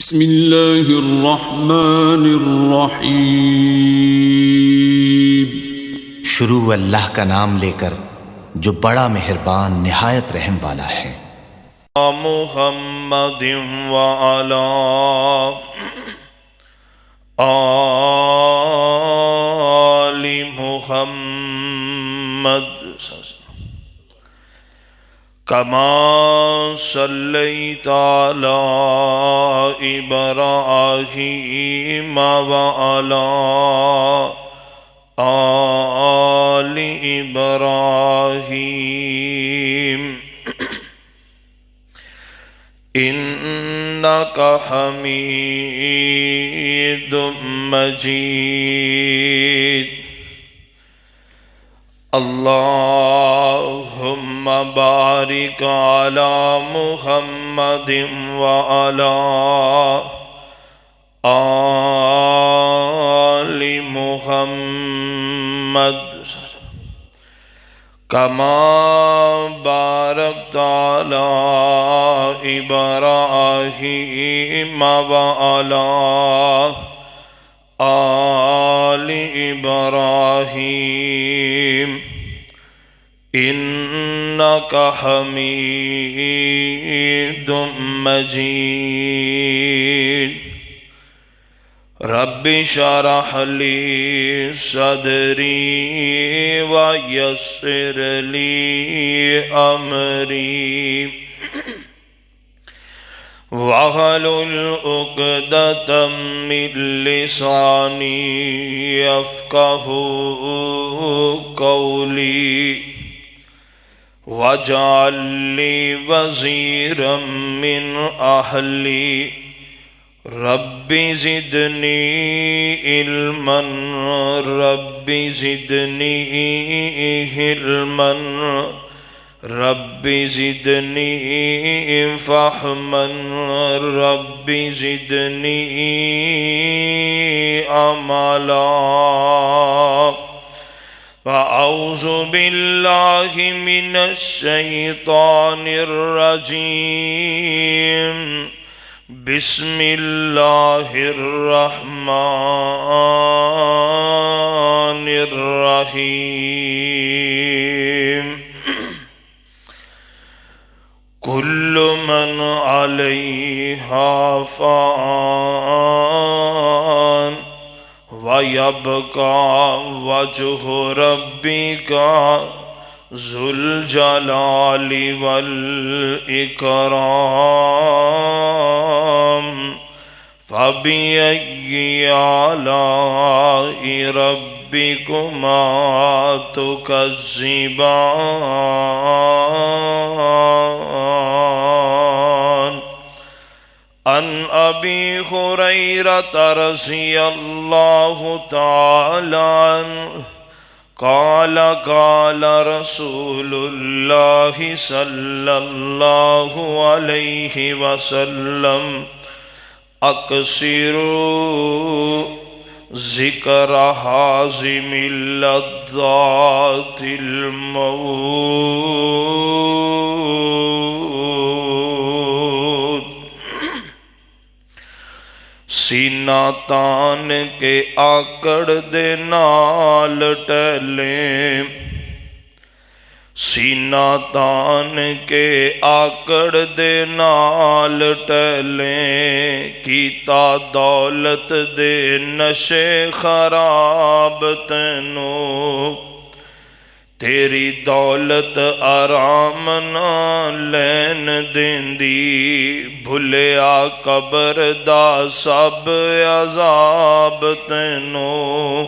بسم اللہ الرحمن الرحیم۔ شروع اللہ کا نام لے کر جو بڑا مہربان نہایت رحم والا ہے۔ محمد وعلی آل محمد کما صلیت علی ابراہیم وعلی آل ابراہیم انک حمید مجید۔ اللہم بارک علی محمد وعلی آل محمد کما بارکت علی ابراہیم وعلی آل ابراہیم انک حمید مجید۔ رب اشرح لی صدری ویسر لی امری واحلل عقدۃ من لسانی یفقہوا قولی واجعل لی وزیرا من اہلی رب زدنی علما رب زدنی علما رب زدنی فہما رب زدنی عملا۔ وأعوذ باللہ من الشیطان الرجیم بسم اللہ الرحمن الرحیم۔ کل من علیہا فان وَيَبْقَى وَجْهُ رَبِّكَ ذُو الْجَلَالِ وَالْإِكْرَامِ فَبِأَيِّ آلَاءِ رَبِّكُمَا تُكَذِّبَانِ۔ عن ابی ہریرہ رضی اللہ تعالی عنہ قال قال رسول اللہ صلی اللہ علیہ وسلم اکثروا ذکر حازم اللذات الموت۔ سینہ تان کے آکڑ دے نال ٹلیں، سینہ تان کے آکڑ دے نال ٹلیں، کیتا دولت دے نشے خراب تینوں، تیری دولت آرام نہ لین دیندی، بھلیا قبر دا سب عذاب تینوں،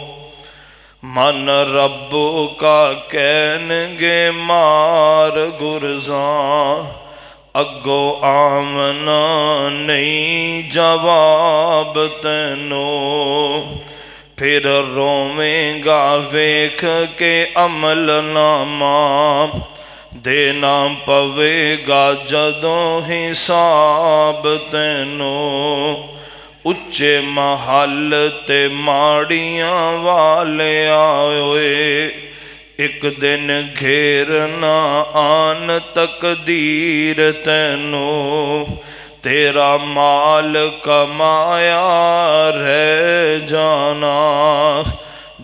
من ربو کا کہن گے مار گرزاں، اگو آمنا نہیں جواب تینوں، پھر روویں گا ویکھ کے عمل نامہ، دینا پوے گا جدوں حساب تینوں، اچے محل تے ماڑیاں والے آئے، ایک دن گھیرنا آن تقدیر تینوں، تیرا مال کمایا رہ جانا،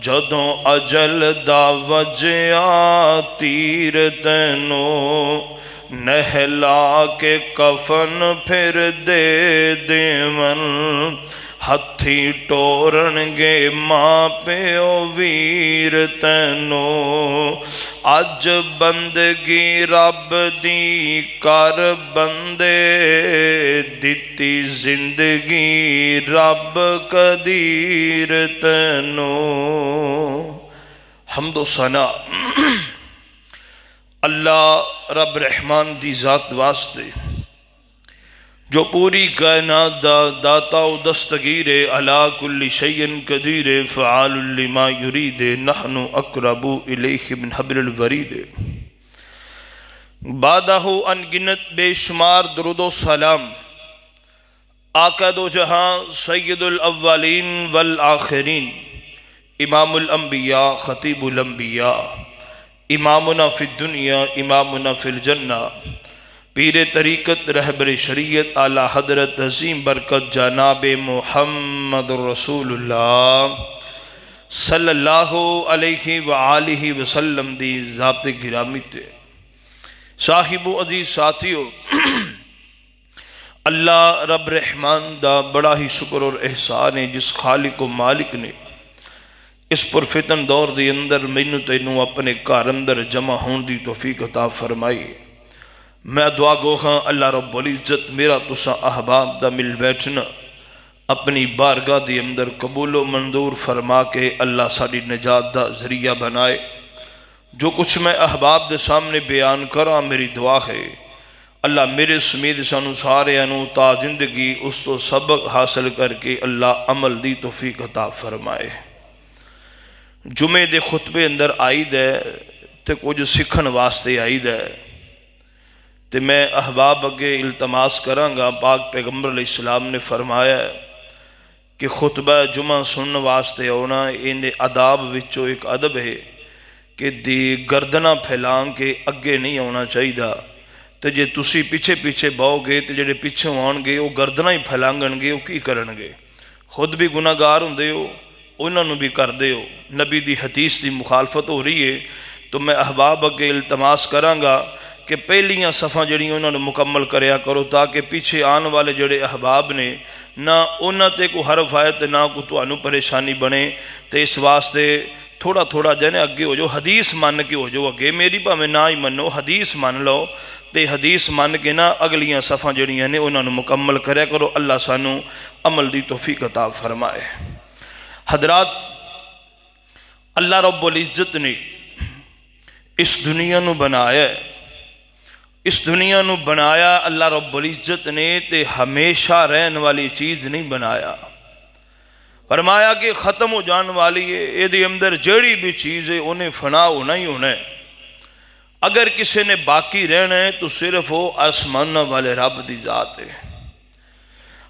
جدوں اجل دا وجیا تیر تینوں نہلا کے کفن پھر دے دیون، ہتھی ٹورن گے ماں پیو ویر تینوں، اج بندگی رب دی کر بندے، دتی زندگی رب قدیر تینوں۔ حمد و ثنا اللہ رب رحمان دی ذات واسطے جو پوری کائنات دا داتا و دستگیر علا کل شیء قدیر فعال لما یرید، نحن اقرب الیہ من حبل الورید۔ بعدہ ان گنت بے شمار درود و سلام آقا دو جہاں سید الاولین والآخرین، امام الانبیاء خطیب الانبیاء، امامنا فی الدنیا امامنا فی الجنہ، پیر طریقت رہبر شریعت اعلی حضرت عظیم برکت جناب محمد رسول اللہ صلی اللہ علیہ وآلہ وسلم دی ذات گرامی تے۔ صاحب و عزیز ساتھیو، اللہ رب رحمان دا بڑا ہی شکر اور احسان ہے جس خالق و مالک نے اس پرفتن دور دی اندر مینوں تینوں اپنے گھر اندر جمع ہون دی توفیق عطا فرمائی۔ میں دعا گو ہاں اللہ رب العزت میرا تساں احباب دا مل بیٹھنا اپنی بارگاہ دی اندر قبول و منظور فرما کے اللہ ساڈی نجات دا ذریعہ بنائے۔ جو کچھ میں احباب دے سامنے بیان کراں میری دعا ہے اللہ میرے سمیت سانو سارے انو تا زندگی اس تو سبق حاصل کر کے اللہ عمل دی توفیق عطا فرمائے۔ جمعے دے خطبے اندر آئید ہے تے کچھ سکھن واسطے آئید ہے تے میں احباب اگے التماس کراں گا۔ پاک پیغمبر علیہ السلام نے فرمایا ہے کہ خطبہ جمعہ سنن واسطے ہونا ان اداب وچوں ایک ادب ہے کہ دی گردنہ پھیلان کے اگے نہیں ہونا چاہیے، تے جے تسی پیچھے پیچھے باؤ گے تے جڑے پیچھے آن گے وہ گردنہ ہی پھیلانگن گے، وہ کی کرن گے؟ خود بھی گناہ گار ہوندے ہو، انہوں نے بھی کر دے ہو، نبی دی حدیث دی مخالفت ہو رہی ہے۔ تو میں احباب اگے التماس کراں گا کہ پہلیاں صفحہ جڑی انہوں نے مکمل کریا کرو تاکہ پیچھے آن والے جڑے احباب نے نہ انہوں تے کو حرف آئے تے نہ کو تو انہوں پریشانی بنے۔ تے اس واسطے تھوڑا تھوڑا جانے اگے ہو جو، حدیث مان کے ہو جو اگے، میری پا میں نہ ہی منو، حدیث مان لو تے حدیث مان کے نہ اگلیاں صفحہ جڑیاں نے انہوں نے مکمل کریا کرو۔ اللہ سانو عمل دی توفیق عطا فرمائے۔ حضرات، اللہ رب العزت نے اس دنیا نو بنایا ہے، اس دنیا نو بنایا اللہ رب العزت نے تے ہمیشہ رہن والی چیز نہیں بنایا۔ فرمایا کہ ختم ہو جان والی ہے، یہ دی اندر جڑی بھی چیز ہے انہیں فنا ہونا ہی ہونا ہے۔ اگر کسی نے باقی رہنا ہے تو صرف وہ آسمان والے رب دی ذات ہے۔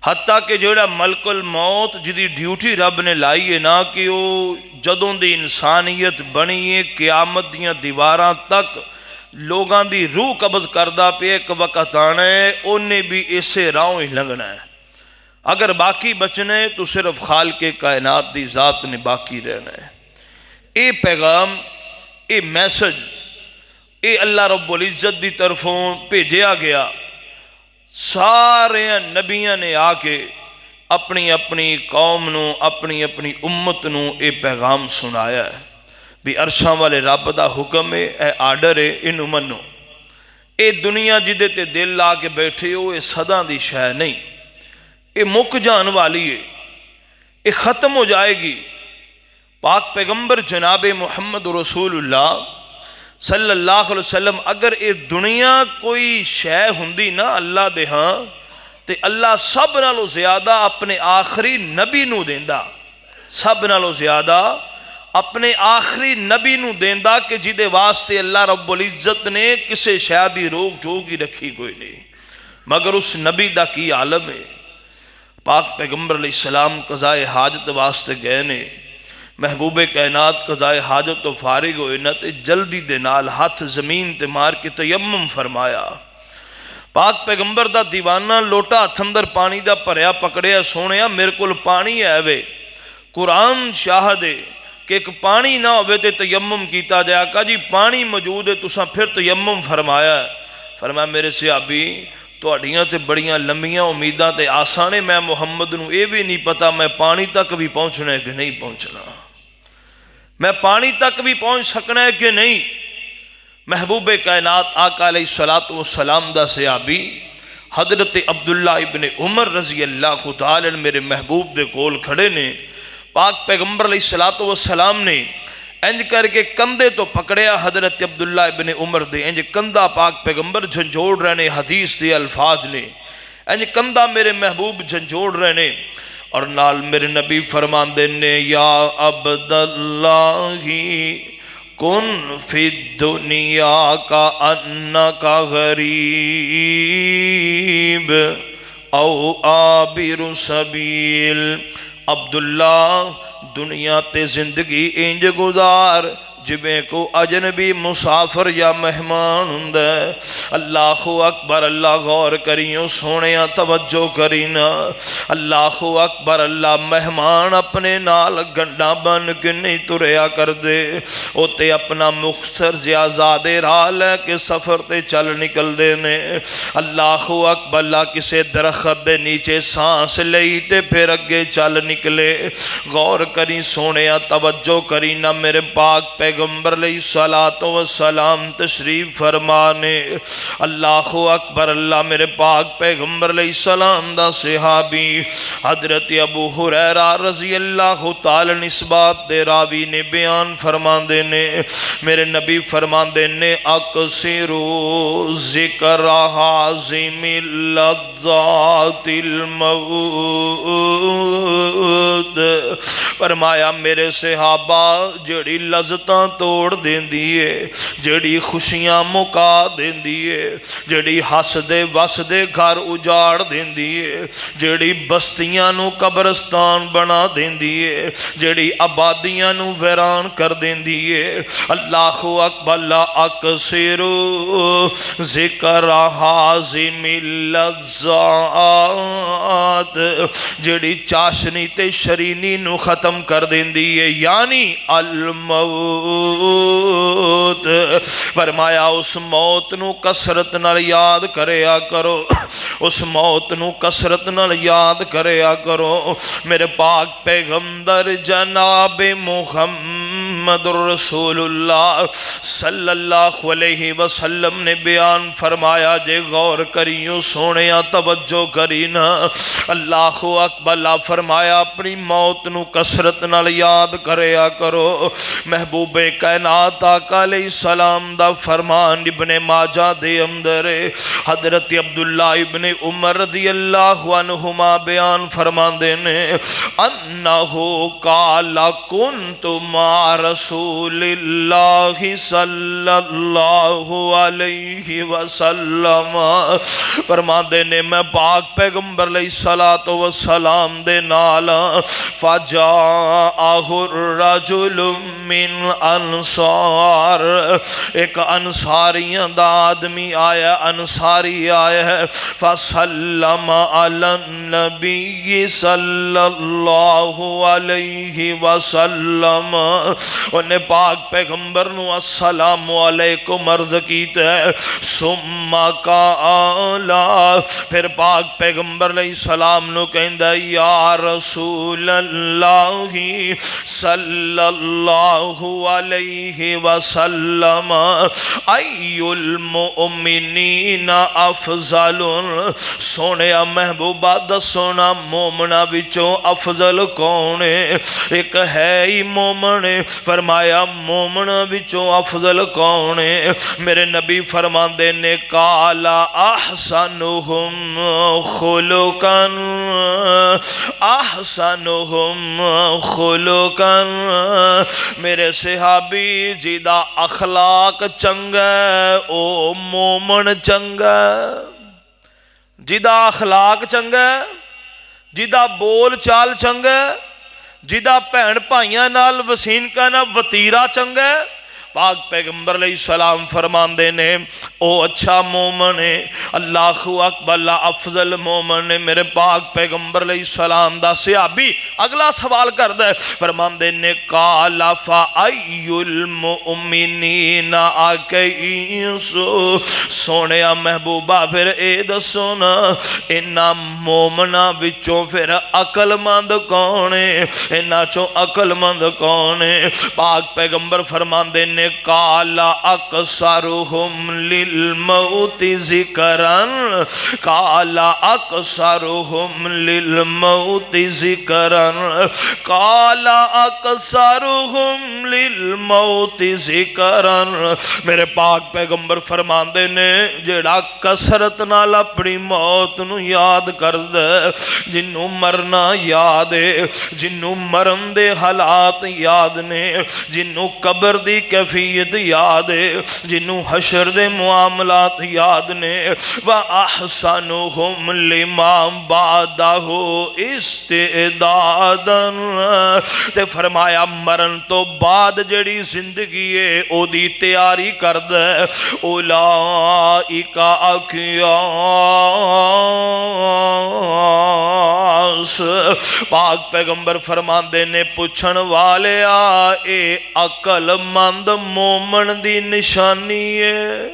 حتیٰ کہ جڑا ملک الموت جدی ڈیوٹی رب نے لائی ہے نا کہ وہ جدوں دی انسانیت بنی ہے قیامت دیاں دیواراں تک لوگاں دی روح قبض کردہ پہ ایک وقت آنا ہے، انہیں بھی اسے راہوں ہی لگنا ہے۔ اگر باقی بچنا ہے تو صرف خالق کائنات دی ذات نے باقی رہنا ہے۔ اے پیغام، اے میسج، اے اللہ رب العزت دی طرفوں بھیجیا گیا۔ سارے نبیاں نے آ کے اپنی اپنی قوم نو اپنی اپنی امت نو اے پیغام سنایا ہے بھی عرشاں والے رب دا حکم ہے، اے آرڈر ہے، انو منو۔ اے دنیا جدے تے دل لا کے بیٹھے ہو، اے صدا دی شے نہیں، اے مک جان والی ہے، اے ختم ہو جائے گی۔ پاک پیغمبر جناب محمد رسول اللہ صلی اللہ علیہ وسلم اگر اے دنیا کوئی شے ہوندی نا اللہ دے ہاں تے اللہ سب نالوں زیادہ اپنے آخری نبی نو دیندا، سب نالوں زیادہ اپنے آخری نبی نو دیندا کہ جدے واسطے اللہ رب العزت نے کسے شے دی روک ٹوک ہی رکھی کوئی نہیں، مگر اس نبی دا کی عالم ہے۔ پاک پیغمبر علیہ السلام قضائے حاجت واسطے گئے نے، محبوب کائنات قضائے حاجت تو فارغ ہوئے نہ تے جلدی دے نال ہاتھ زمین تے مار کے تیمم فرمایا۔ پاک پیغمبر دا دیوانہ لوٹا ہتھ اندر پانی دا بھریا پکڑیا، سونیا میرے کول پانی ہے وے، قرآن شاہد ہے کہ ایک پانی نہ ہوئے تے تیمم کیتا جائے۔ آقا جی پانی موجود ہے تساں پھر تیمم فرمایا ہے۔ فرمایا میرے صحابی تہاڈیاں تے بڑیاں لمبیاں امیداں تے آساں نے، میں محمد نو اے بھی نہیں پتا میں پانی تک بھی پہنچنا ہے کہ نہیں پہنچنا، میں پانی تک بھی پہنچ سکنا ہے کہ نہیں۔ محبوب کائنات آقا علیہ الصلوۃ والسلام دا صحابی حضرت عبداللہ ابن عمر رضی اللہ تعالی میرے محبوب دے کول کھڑے نے، پاک پیغمبر علیہ الصلوۃ والسلام نے انج کر کے کندھے تو پکڑیا حضرت عبداللہ ابن عمر دے، انج کندھا پاک پیغمبر جھنجھوڑ رہے نے، حدیث دے الفاظ نے، انج کندھا میرے محبوب جھنجھوڑ رہے نے، اور نال میرے نبی فرماندے نے یا عبداللہ کن فی الدنیا کا انکا غریب او عابر سبیل، عبداللہ دنیا تے زندگی انج گزار جویں کو اجنبی مسافر یا مہمان ہوندا۔ اللہ اکبر، اللہ غور کریو سونیا توجہ کرینا، اللہ اکبر، اللہ مہمان اپنے نال گنڈا بن کے نہیں تریا کر دے، او تے اپنا مختصر زیادے راہ لے کے سفر تے چل نکل دے نے۔ اللہ اکبر، اللہ کسے درخت دے نیچے سانس لئی تے پھر اگے چل نکلے۔ غور کری سونیا توجہ کرینا، میرے پاک پیغمبر علیہ الصلوۃ والسلام تشریف فرمانے۔ اللہ اکبر، اللہ میرے پاک پیغمبر علیہ السلام دا صحابی حضرت ابو ہریرہ رضی اللہ تعالی نسبات دے راوی نے بیان فرماندے نے، میرے نبی فرماندے نے اکثروا ذکر حازم لذات الموت، فرمایا میرے صحابہ جڑی لذتاں توڑ دیندی ہے، جڑی خوشیاں مکا دیندی ہے، جڑی ہس دے وس دے گھر اجاڑ دیندی ہے، جڑی بستیاں نو قبرستان بنا دیندی ہے، جڑی آبادیاں نو ویران کر دیندی ہے۔ اللہ اکبر، اللہ اکثر ذکر حازم اللذات، جڑی چاشنی تے شرینی نو ختم کر دیندی ہے، یعنی الموت۔ فرمایا اس موت نو کسرت نال یاد کریا کرو، اس موت نو کسرت نال یاد کریا کرو۔ میرے پاک پیغمبر جناب محمد رسول اللہ صلی اللہ علیہ وسلم نے بیان فرمایا، جے غور کریو سونیا توجہ کرینا، اللہ اکبر، اللہ فرمایا اپنی موت نو کسرت نال یاد کریا کرو۔ محبوب کائنات آقا علیہ السلام دا فرمان ابن ماجہ دے اندر حضرت عبداللہ ابن عمر رضی اللہ عنہما بیان فرماندے نے، انہو قال کنت مع رسول اللہ صلی اللہ علیہ وسلم، فرماندے نے میں پاک پیغمبر علیہ الصلوۃ والسلام دے نال، فجاءہ الرجل من انصار، ایک انصاریاں دا آدمی آیا، انصاری آیا ہے، فسلم علی النبی صلی اللہ علیہ وسلم، انہیں پاک پیغمبر نو السلام علیکم عرض کیتا ہے، ثم قالا، پھر پاک پیغمبر علیہ السلام نو کہندا یا رسول اللہ صلی اللہ علیہ وسلم، ای المؤمنین افضل، سونیا محبوبہ دسونا مومنہ بچوں افضل کون ہے؟ ایک ہے ہی مومن، فرمایا مومنہ بچوں افضل کون ہے؟ میرے نبی فرماندے نے قالا احسنہم خلقا، احسنہم خلقا، میرے صحابی جیدہ اخلاق چنگا او مومن چنگا، جیدہ اخلاق چنگا، جیدہ بول چال چنگا، جیدہ پہن پائیاں نال وسین کا نا وطیرہ چنگا، پاک پیغمبر علیہ السلام فرماندے نے او اچھا مومن ہے، اللہ اکبر، اللہ افضل مومن نے میرے پاک پیغمبر علیہ السلام دا صحابی اگلا سوال کردا ہے، فرماندے نے قال فأی المؤمنین اکیسو، سونیا محبوبہ پھر اے دسو نا انہاں مومناں وچوں پھر عقل مند کون ہے، انہاں چوں عقل مند کون ہے؟ پاک پیغمبر فرماندے نے قال اکثرہم للموت ذکرن، قال اکثرہم للموت ذکرن، قال اکثرہم للموت ذکرن۔ میرے پاک پیغمبر فرماندے نے جڑا کثرت نال اپنی موت نو یاد کردے، جنوں مرنا یاد ہے، جنوں مرن دے حالات یاد نے، جنوں قبر دی کیفیت یاد ہے، جنوں حشر دے معاملات یاد نے، وَأَحْسَنُهُمْ لِمَا بَعْدَهُ اسْتِعْدَادًا، تے فرمایا مرن تو بعد جڑی زندگی ہے او دی تیاری کردے، اولئک اکیاس۔ پاک پیغمبر فرماندے نے پوچھن والے اے عقل مند مومن دی نشانی ہے،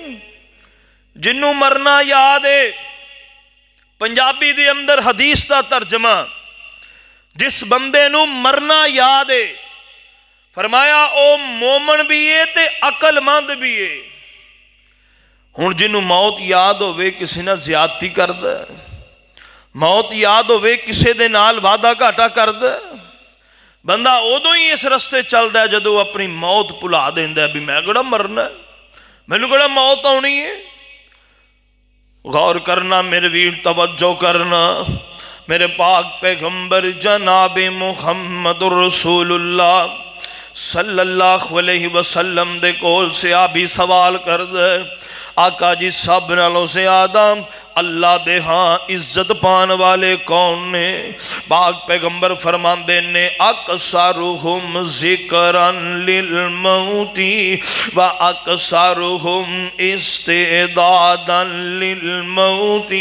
جنوں مرنا یاد ہے۔ پنجابی دے اندر حدیث دا ترجمہ، جس بندے نو مرنا یاد ہے، فرمایا او مومن بھی ہے تے عقل مند بھی ہے۔ ہن جنوں موت یاد ہوئے کسی نہ زیادتی کردے، موت یاد ہوئے کسی دے نال وعدہ گھاٹا کردے، بندہ ادو ہی اس رستے چلدا ہے جدو اپنی موت بھلا دیندا ہے بھی میں کہڑا مرنا ہے، مینوں کہڑا موت آنی ہے۔ غور کرنا میرے ویر، توجہ کرنا، میرے پاک پیغمبر جناب محمد رسول اللہ صلی اللہ علیہ وسلم دے کول سے آبی سوال کر دے، آقا جی سب نالوں سے آدم اللہ دے ہاں عزت پان والے کون نے؟ پاک پیغمبر فرماندے نے اکثرہم ذکرن للموت و اکثرہم استعدادا للموت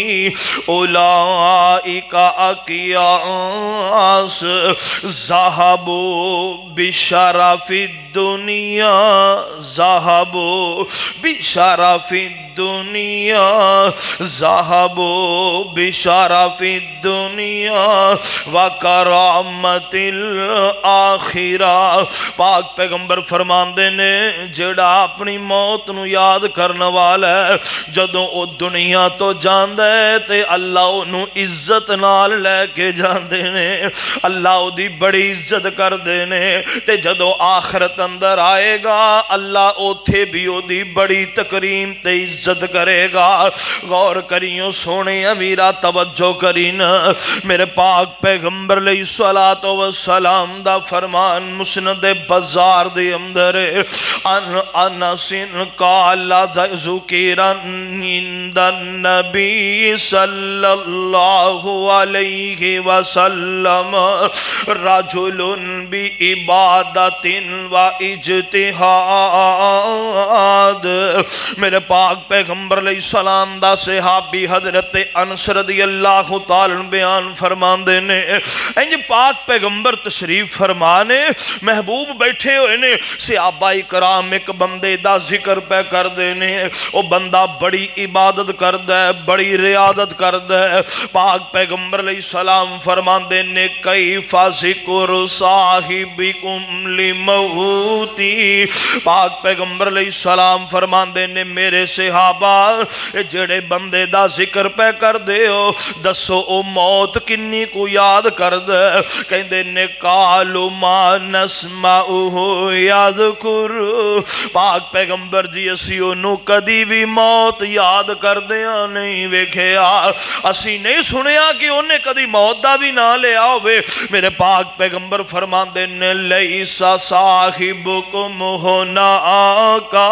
اولئک اکیاس ذہبوا بشرف الدنیا، ذہبوا بشرف الدنیا، ذهبوا بشرف الدنیا وکرامت الاخرہ۔ پاک پیغمبر فرماندے نے جڑا اپنی موت نو یاد کرنے والا ہے، جدوں او دنیا تو جاندا ہے تے اللہ انہوں عزت نال لے کے جاندے نے، اللہ او دی بڑی عزت کردے نے، تے جدوں آخرت اندر آئے گا اللہ اوتھے بھی او دی بڑی تکریم تے عزت کرے گا۔ غور کریوں سونے امیرہ، توجہ کرینا، میرے پاک پیغمبر علیہ الصلوۃ والسلام دا فرمان مسند بزار دے اندر ان انس قال ذکر عند النبی صلی اللہ علیہ وسلم رجل بعبادت و اجتہاد۔ میرے پاک پیغمبر علیہ السلام دا صحابی حضرت انس رضی اللہ تعالی بیان فرماندے نے، انج پاک پیغمبر تشریف فرمانے، محبوب بیٹھے ہوئے نے، صحابہ کرام ایک بندے دا ذکر پہ کر دینے، او بندہ بڑی عبادت کردہ ہے، بڑی ریاضت کردہ ہے۔ پاک پیغمبر علیہ السلام فرماندے نے کیف ذکر صاحبکم لموتی، پاک پیغمبر علیہ السلام فرماندے نے میرے صحابہ جڑے بندے دا ذکر پہ کر دے ہو دسو او موت کنی کو یاد کر دے، کہندے نے قالوا ما نسمعه یذکر، پاک پیغمبر جی اسی انہوں کدی بھی موت یاد کر دیا نہیں ویکھیا، اسی نہیں سنیا کہ انہیں کدی موت دا بھی نہ لیا ہوئے۔ میرے پاک پیغمبر فرماندے نے لیسا صاحبکم ہناکا،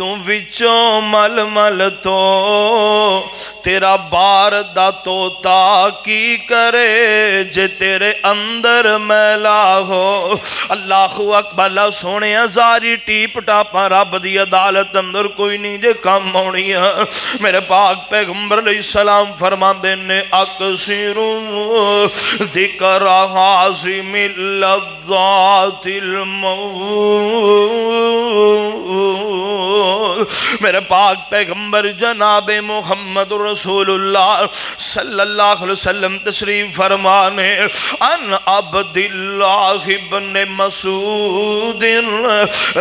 تو وچوں مل مل تو تیرا بار دا توتا کی کرے جے تیرے اندر میلا ہو اللہ اکبر اللہ سونے زاری ٹیپ ٹاپا رب دی عدالت اندر کوئی نہیں جے کم ہونی ہے میرے پاک پیغمبر علیہ السلام فرماندے نے اکثروا ذکر حازم اللذات الموت میرے پاک پیغمبر جناب محمد رسول اللہ صلی اللہ علیہ وسلم تشریف فرمانے ان عبداللہ ابن مسعود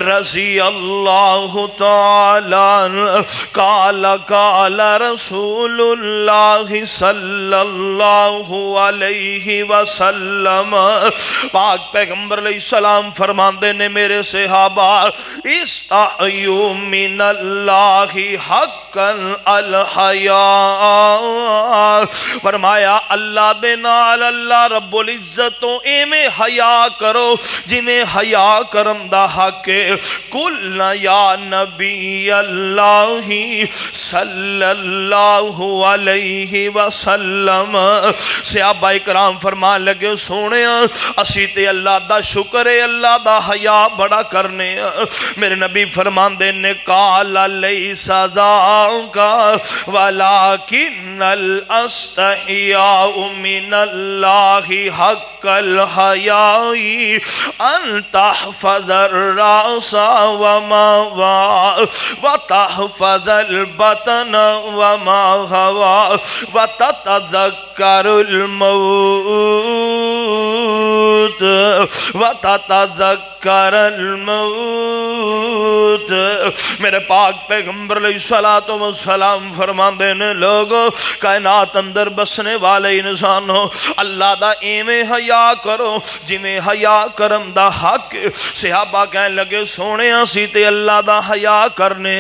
رضی اللہ تعالی قال قال رسول اللہ صلی اللہ علیہ وسلم پاک پیغمبر علیہ السلام فرماندے نے میرے صحابہ استحیوا من اللہ حقا الحیاء فرمایا اللہ دے نال اللہ رب العزتوں ایویں حیا کرو جویں حیا کرم دا حق ہے قل یا نبی اللہ صلی اللہ علیہ وسلم صحابہ کرام فرمان لگے سونے اسی تے اللہ دا شکر ہے اللہ دا حیا بڑا کرنے میرے نبی فرمان دے نے قال لیس ذاک ولکن الاستحیاء من اللہ حق الحیاء ان تحفظ الراس وتحفظ البطن وما هوى وتتذكر الموت میرے پاک پیغمبر علیہ السلام فرماندے نے لوگو کائنات اندر بسنے والے انسان ہو اللہ دا ایویں حیا کرو جویں حیا کرم دا حق صحابہ کہنے لگے سونے اسی تے اللہ دا حیا کرنے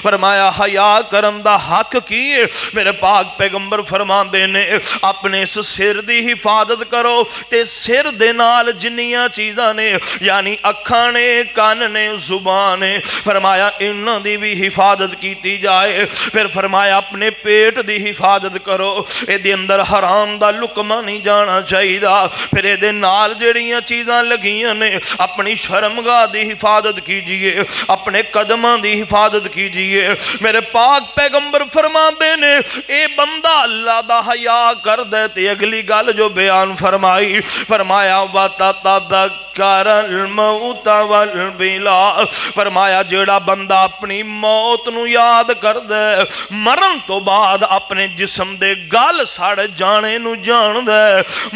فرمایا حیا کرم دا حق کی میرے پاک پیغمبر فرماندے نے اپنے اس سر دی حفاظت کرو تے سر دے نال جنیاں چیزاں نے یعنی اکھاں نے کان نے زبان نے فرمایا انہاں دی بھی حفاظت کیتی جائے پھر فرمایا اپنے پیٹ دی حفاظت کرو اے دے اندر حرام دا لقمہ نہیں جانا چاہیے پھر اے دے نال جڑیاں چیزاں لگیاں نے اپنی شرمگاہ دی حفاظت کیجئے اپنے قدماں دی حفاظت کیجئے میرے پاک پیغمبر فرماندے نے اے بندہ اللہ دا حیا کر دے تے اگلی گل جو بیان فرمائی فرمایا وَتَتَذَكَّرَ الْمَوْتَ وَالْبِلَا فرمایا جیڑا بندہ اپنی موت نو یاد کر دے مرن تو بعد اپنے جسم دے گل سڑ جانے نو جان دے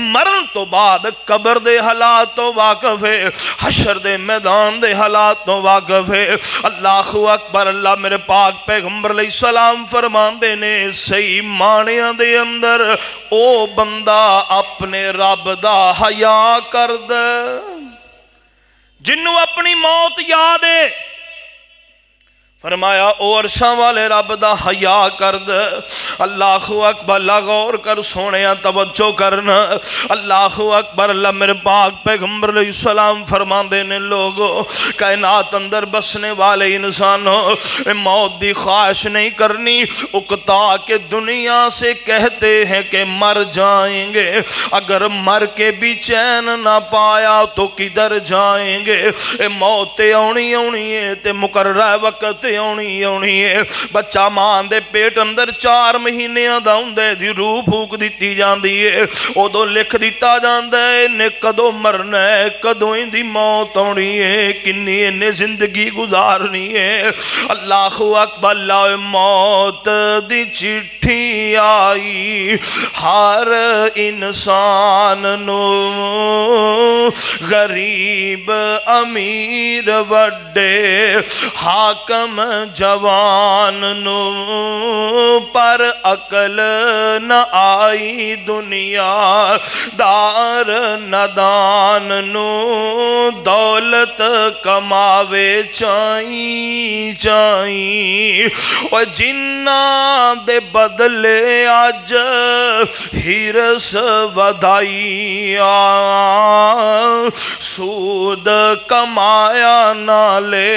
مرن تو بعد قبر دے حالات تو واقف ہے حشر دے میدان دے حالات تو واقف ہے اللہ اکبر اللہ میرے پاک پیغمبر علیہ السلام فرماندے نے صحیح معنیاں دے اندر او بندہ اپنے رب دا حیا کر دے جنوں اپنی موت یاد ہے فرمایا او عرشاں والے رب دا حیا کر دے اللہ اکبر اللہ غور کر سونیا توجہ کرنا اللہ اکبر اللہ میرے پاک پیغمبر علیہ السلام فرماندے نے لوگو کائنات اندر بسنے والے انسانوں موت دی خواہش نہیں کرنی اکتا کہ دنیا سے کہتے ہیں کہ مر جائیں گے اگر مر کے بھی چین نہ پایا تو کدھر جائیں گے موت آنی آنی ہے تے مقررہ وقت آنی ہے بچہ ماں دے پیٹ اندر 4 مہینے دا ہوندے دی روح پھوک دیتی جاندی ہے ادو لکھ دیتا جاندا ہے نے کدو مرنا ہے کدو دی موت آنی ہے کنی نے زندگی گزارنی ہے اللہ اکبر اللہ موت دی چٹھی آئی ہر انسان نو غریب امیر وڈے حاکم جوان نو پر عقل نہ آئی دنیا دار ندان نو دولت کماوے چائیں اور جنہ دے بدلے آج ہرس ودائی سود کمایا نہ لے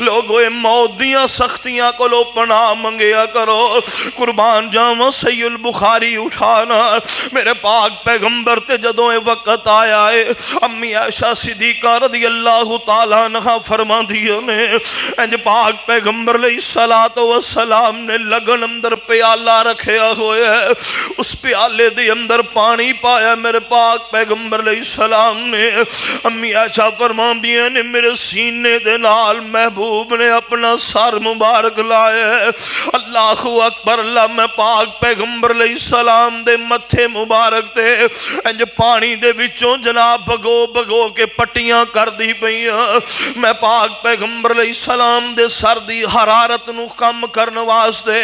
لوگو موت دیاں سختیاں کولو پناہ منگیا کرو قربان جاواں صحیح البخاری اٹھانا میرے پاک پیغمبر تے جدوں اے وقت آیا ہے امی عائشہ صدیقہ رضی اللہ تعالی عنہا فرماندی نے انج پاک پیغمبر علیہ الصلوۃ والسلام نے لگن اندر پیالہ رکھیا ہویا ہے اس پیالے دے اندر پانی پایا میرے پاک پیغمبر علیہ السلام نے امی عائشہ فرماندی نے میرے سینے دے نال محبوب نے اپنا سر مبارک لایا ہے اللہ اکبر اللہ میں پاک پیغمبر علیہ السلام دے متھے مبارک تے انج پانی دے وچوں جناب بھگو بھگو کے پٹیاں کر دی پئیاں میں پاک پیغمبر علیہ السلام دے سر دی حرارت نو کم کرن واسطے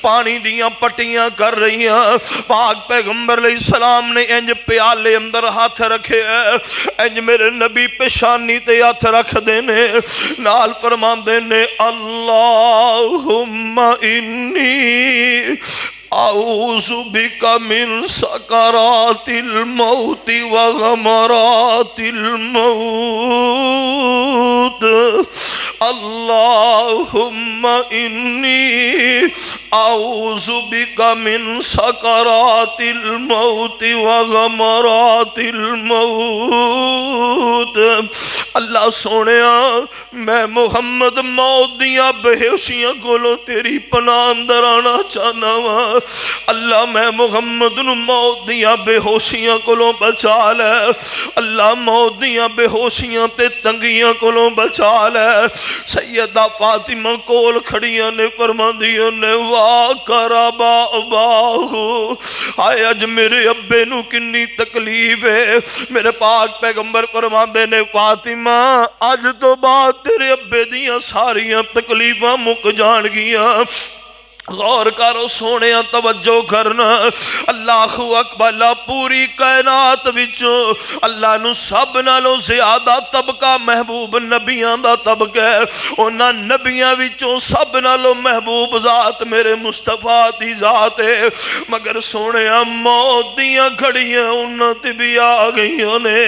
پانی دیاں پٹیاں کر رہی ہیں پاک پیغمبر علیہ السلام نے انج پیالے اندر ہاتھ رکھے انج میرے نبی پیشانی تے ہاتھ رکھ دینے نال فرمان دینے اللہم انی اعوذ بک من سکرات الموت وغمرات الموت اللہم انی اعوذ بک من سکرات الموت وغمرات الموت اللہ سونیا میں محمد موت دیاں بہوشیاں کولوں تیری پناہ اندر آنا چاہنا وا اللہ میں محمد نو موت دیاں بے ہوشیاں کولوں بچا لے اللہ موت دیاں بے ہوشیاں تے تنگیاں کولوں بچا لے سیدہ فاطمہ کول کھڑیاں نے فرماندیاں نے واہ کربا باہو آئے اج میرے ابے نو کنی تکلیف ہے میرے پاک پیغمبر فرماندے نے فاطمہ اج تو بعد تیرے ابے دیاں ساریاں تکلیفاں مک جان گیاں غور کرو سونے توجہ کرنا اللہ اکبر اللہ پوری کائنات وچوں اللہ نو سب نالوں زیادہ طبقہ محبوب نبیاں دا طبقہ ہے انہاں نبیاں وچوں سب نالوں محبوب ذات میرے مصطفیٰ دی ذات ہے مگر سونے موت دیاں گھڑیاں انہاں تے بھی آ گئیاں نے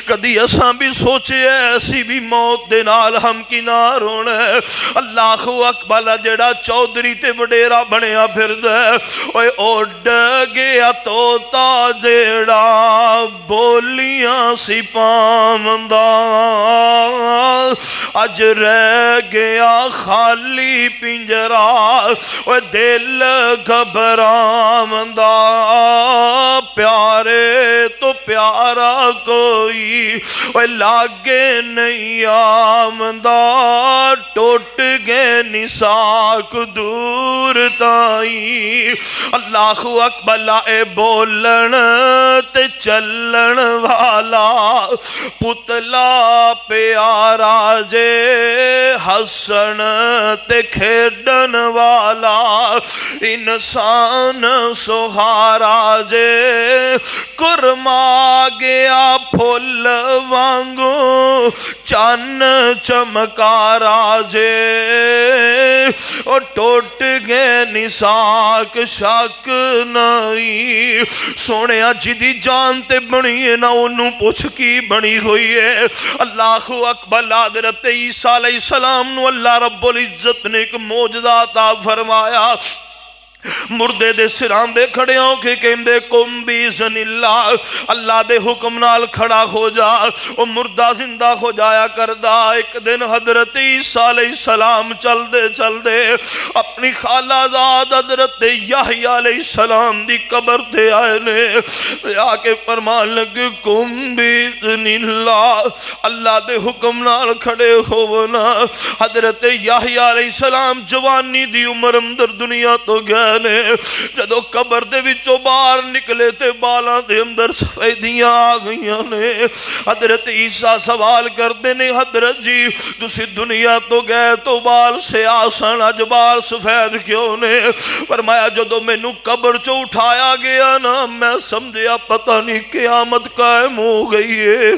کدی اساں بھی سوچے ایسی بھی موت دے نال ہم کنار ہونا ہے اللہ اکبر جڑا چودھری تے وڈے بنیا پھر دے اوے اڈ گیا توتا جیڑا بولیاں سی پاوندا اج رہ گیا خالی پنجرا اوے دل گھبراوندا پیارے تو پیارا کوئی اوے لاگے نہیں آوندا ٹوٹ گئے نساک دور تائی اللہ اکبر اے بولن تے چلن والا پتلا پیارا جے ہسن تے کھیڈن والا انسان سہارا جے کرما گیا پھول وانگو چن چمکارا جے اور ٹوٹ گئے نساک شک نہیں سونے جدی جان تے بنی ہے نہ انہوں پوچھ کی بنی ہوئی ہے اللہ اکبر حضرت عیسیٰ علیہ السلام نو اللہ رب العزت نے ایک معجزہ عطا فرمایا مردے دے سران دے کھڑے ہوں کہ کہندے کم بیزن اللہ اللہ دے حکم نال کھڑا ہو جا وہ مردہ زندہ ہو جایا کردہ ایک دن حضرت عیسیٰ علیہ السلام چل دے اپنی خالہ زاد حضرت یحییٰ علیہ السلام دی قبر تے آئے نے آکے فرمان لگے کم بیزن اللہ اللہ دے حکم نال کھڑے ہونا حضرت یحییٰ علیہ السلام جوانی دی عمر اندر دنیا تو گئے نے جدو قبر دے وچوں باہر نکلے تے بالاں دے اندر سفیدیاں آ گئیاں نے حضرت عیسیٰ سوال کردے نے حضرت جی تسی دنیا تو گئے تو بال سے آسان اج بال سفید کیوں نے فرمایا جدو میں نو قبر چو اٹھایا گیا نا میں سمجھیا پتہ نہیں قیامت قائم ہو گئی ہے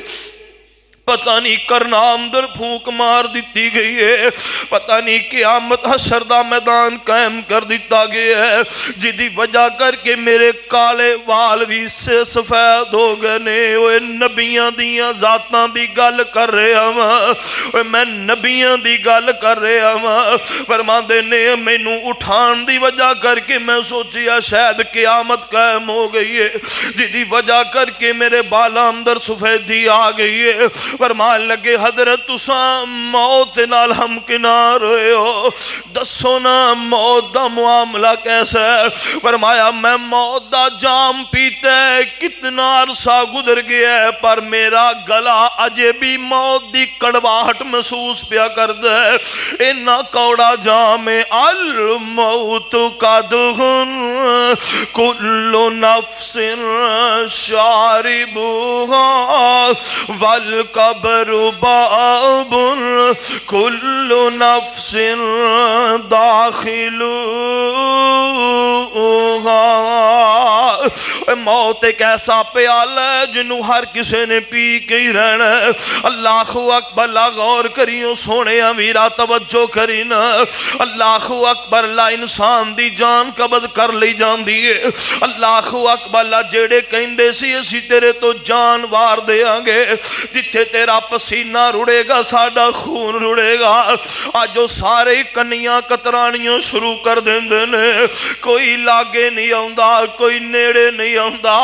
پتہ نہیں کرنا اندر پھونک مار دیتی گئی ہے، پتہ نہیں قیامت حشر دا میدان قائم کر دیتا گیا ہے، جدی وجہ کر کے میرے کالے وال بھی سے سفید ہو گئے نے۔ اوے نبیاں دیاں ذاتاں دی گل کر رہا ہاں، میں نبیاں دی گل کر رہا ہاں۔ فرماندے نے مینوں اٹھان دی وجہ کر کے میں سوچیا شاید قیامت قائم ہو گئی ہے، جدی وجہ کر کے میرے بالا اندر سفیدی آ گئی ہے۔ فرمان لگے حضرت تساں موت نال ہم کنار ہوئے ہو، دسو نا موت دا معاملہ کیسا ہے؟ فرمایا میں موت دا جام پیتا ہے، کتنا عرصہ گزر گیا ہے پر میرا گلا اجے بھی موت دی کڑواہٹ محسوس پیا کردا ہے۔ اینا کوڑا جام ہے، الموت قدہن کل نفس شاربها والقبر باب کل نفس داخلها۔ موت ایک ایسا پیالہ ہے جنہوں ہر کسی نے پی کے ہی رہنا ہے۔ اللہ اکبر، غور کریو سونے امیرہ توجہ کرینا۔ اللہ اکبر، اللہ انسان دی جان قبض کر لی جان دیئے۔ اللہ اکبر، اللہ جیڑے کہندے سی اسی تیرے تو جان وار دے آنگے، جتھے تیرا پسینہ رڑے گا ساڑا خون رڑے گا۔ آج جو سارے کنیاں کترانیوں شروع کر دیندے نے، کوئی لاگے نہیں آؤندا، کوئی نیڑے نہیں آؤندا۔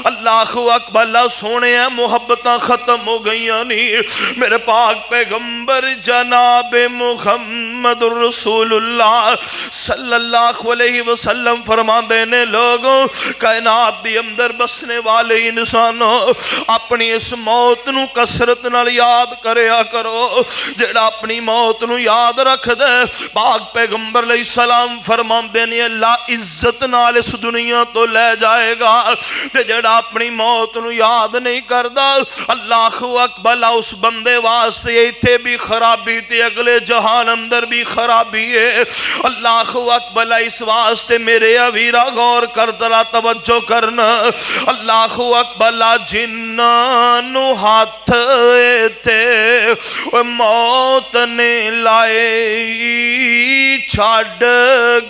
اللہ اکبر، اللہ سونے ہیں محبتاں ختم ہو گئیاں نہیں۔ میرے پاک پیغمبر جناب محمد رسول اللہ صلی اللہ علیہ وسلم فرمان دینے لوگوں کائنات دی اندر بسنے والے انسانوں اپنی اس موت نو کسرت نال یاد کریا کرو۔ جڑا اپنی موت نو یاد رکھ دے، پاک پیغمبر علیہ السلام فرمان دینے اللہ عزت نال اس دنیا تو لے جائے گا۔ تے جڑا اپنی موت نو یاد نہیں کردا، اللہ اکبر، اس بندے واسطے ایتھے بھی خرابی تے اگلے جہان اندر بھی خرابی ہے۔ اللہ اکبر، اس واسطے میرے اویرہ غور کر ذرا توجہ کرنا۔ اللہ اکبر، جنانو ہاتھ تھے موت نے لائے چھاڑ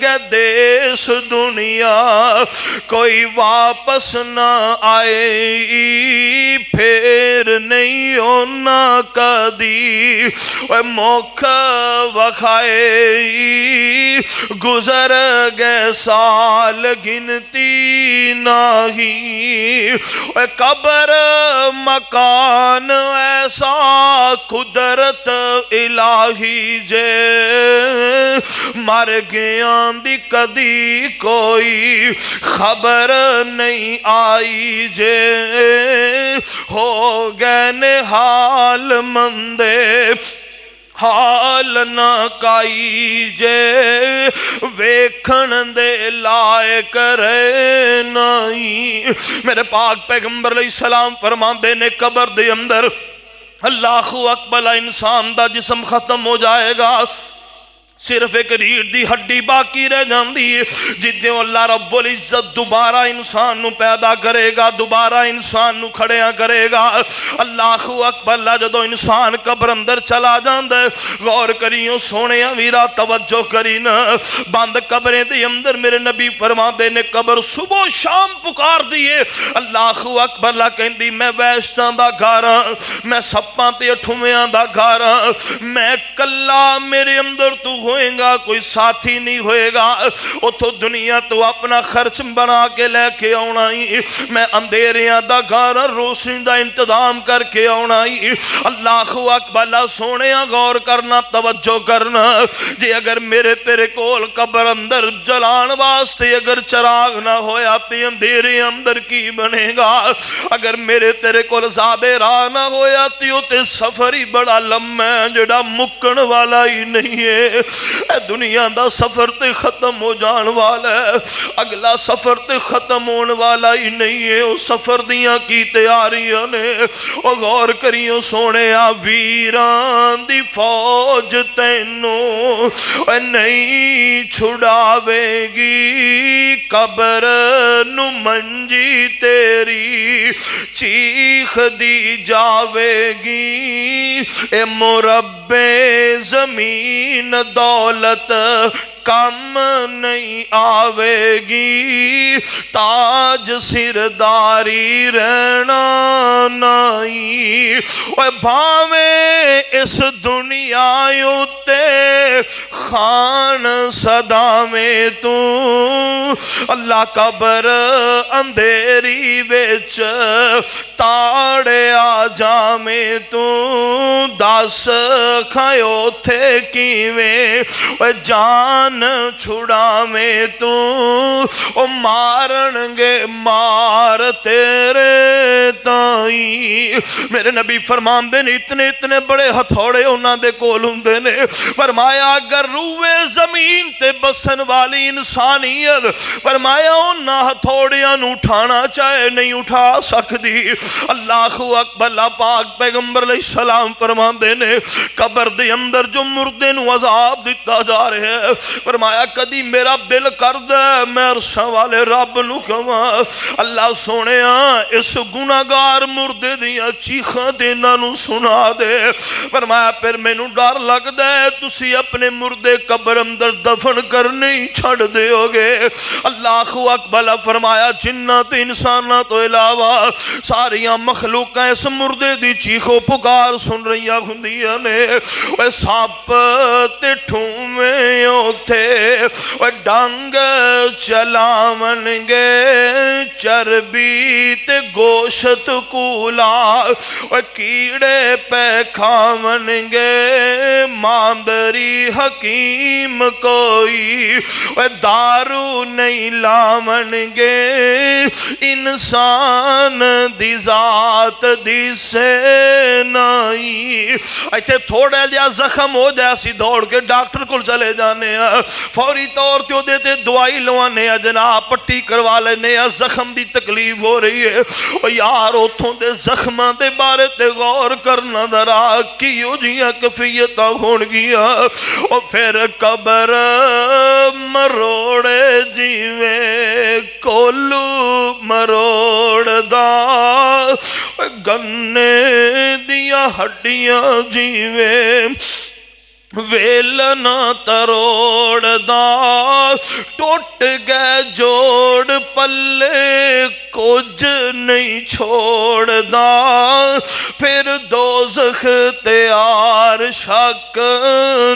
گئے دیس دنیا، کوئی واپس نہ آئے پھر نہیں ہونا کدی۔ موکھ وکھائے گزر گئے سال گنتی نہیں، قبر مکان ایسا قدرت الہی جے، مر گیاں دی کدی کوئی خبر نہیں آئی جے، ہو گئے نحال مندے حال نہ کائی جے، ویکھن دے لائق رہے نہیں۔ میرے پاک پیغمبر علیہ السلام فرماندے نے قبر دے اندر اللہ اکبر، انسان دا جسم ختم ہو جائے گا، صرف ایک ریڑھ دی ہڈی باقی رہ جاندی ہے۔ جدوں اللہ رب العزت دوبارہ انسان نو پیدا کرے گا، دوبارہ انسان نو کھڑیاں کرے گا۔ اللہ اکبر، اللہ جدوں انسان قبر اندر چلا جاندا ہے، غور کریو سونے ویرا توجہ کرینا، بند قبریں دے اندر میرے نبی فرماندے نے قبر صبح و شام پکار دیے۔ اللہ اکبر، اللہ کہندی میں وحشتاں دا گھر ہاں، میں سپاں تے اٹھویاں دا گھر ہاں، میں کلا میرے اندر تو ہوئے گا، کوئی ساتھی نہیں ہوئے گا۔ اتھو دنیا تو اپنا خرچ بنا کے لے کے آنا ہی، میں اندھیریاں دا گھر روشنی دا انتظام کر کے آنا ہی۔ اللہ اکبر، اللہ سونے غور کرنا توجہ کرنا، جی اگر میرے تیرے کول قبر اندر جلان واسطے اگر چراغ نہ ہویا تے اندھیرے اندر کی بنے گا؟ اگر میرے تیرے کول زاد راہ نہ ہویا تے سفر ہی بڑا لمحہ جڑا مکن والا ہی نہیں ہے۔ اے دنیا دا سفر تے ختم ہو جان والا ہے، اگلا سفر تے ختم ہون والا ہی نہیں ہے، او سفر دیاں کی تیاریاں نے۔ او غور کریو سونے ویران دی فوج تینوں اے نہیں چھڑاوے گی، قبر نو منجی تیری چیخ دی جاوے گی، اے مربے زمین دولت کم نہیں آوے گی، تاج سرداری رہنا نہیں۔ اے بھاویں اس دنیا اُتے خان صدا میں تو اللہ قبر اندھیری وچ تاڑے آ جا میں تو دس کھایو تھے کیویں اے جان چھڑا میں تو او مارن گے مار تیرے تائیں۔ میرے نبی فرمان دے نے اتنے بڑے ہتھوڑے انہاں دے کول ہوندے نے، فرمایا اگر روئے زمین تے بسن والی انسانیت فرمایا انہاں ہتھوڑیاں نو اٹھانا چاہے نہیں اٹھا سکدی۔ اللہ اکبر، اللہ پاک پیغمبر علیہ السلام فرمان دے نے قبر دے اندر جو مردے نو عذاب دیتا جا رہے ہیں، فرمایا کدی میرا دل کر دے میں عرشاں والے رب نو کہواں اللہ سونیا اس گناہگار مردے دیاں چیخاں تے انہاں نو سنا دے۔ فرمایا پھر مینوں ڈر لگدا ہے تسی اپنے مردے قبر اندر دفن کرنے ہی چھڑ دے ہوگے۔ اللہ اکبر، فرمایا جنات انساناں تو علاوہ ساریاں مخلوقاں اس مردے دی چیخو پکار سن رہیاں ہوندیاں نے۔ اے سپ تے ٹھومیں اوتھے اے ڈنگ چلاون گے، چربی تے گوشت کولا اے کیڑے پہ کھاون گے، ماندری حکیم کوئی اے دارو نہیں لاون گے، انسان دی ذات دی سے نہیں۔ ایتھے تھوڑا جہا زخم ہو جائے سی دوڑ کے ڈاکٹر کو چلے جانے ہیں، فوری طور تے دیتے دوائی لوانے ہیں، جناب پٹی کروا لینے ہیں، زخم دی تکلیف ہو رہی ہے۔ او یار اتھوں دے زخماں دے بارے تے غور کرنا ذرا کیوں جیاں کفیتاں ہون گیا۔ او پھر قبر مروڑے جیویں کولو مروڑ دا، گنے دیا ہڈیاں جیویں ویلنا تروڑ دا، ٹوٹ گئے جوڑ پلے کچھ نہیں چھوڑ دا، پھر دوزخ تیار شک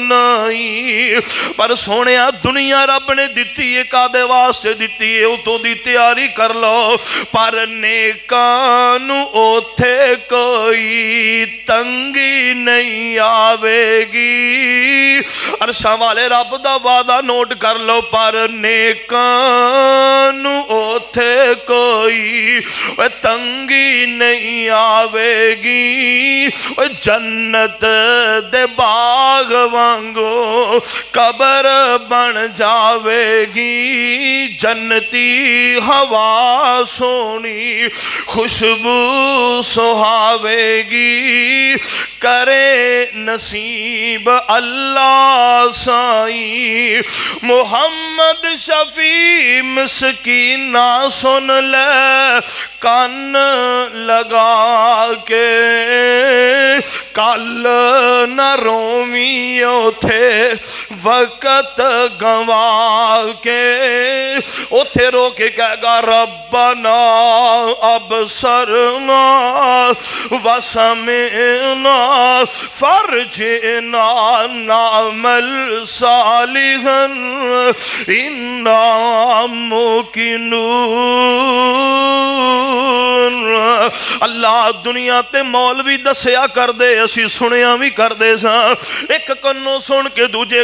نہیں۔ پر سونیا دنیا رب نے دیتی ہے کادے واسطے دیتی ہے، اتوں دی تیاری کر لو، پر نیکانو اوتھے کوئی تنگی نہیں آوے گی۔ عرشاں والے رب دا وعدہ نوٹ کر لو، پر نیکانو اوتھے کوئی تنگی نہیں آوے گی۔ جنت دے باغ وانگو قبر بن جاوے گی، جنتی ہوا سونی خوشبو سہاوے گی، کرے نصیب اللہ سائیں۔ محمد شفیع مسکینہ سن لے کان لگا کے، کل نہ رومیوں تھے وقت گنوا کے، اتھے رو کے کہے گا ربنا ابصرنا وسمعنا فرجنا نعمل صالحا انا موقنون۔ اللہ دنیا تے مولوی دسیا کر دے، اسی سنیا بھی کر دے سا، ایک کنوں سن کے دوجے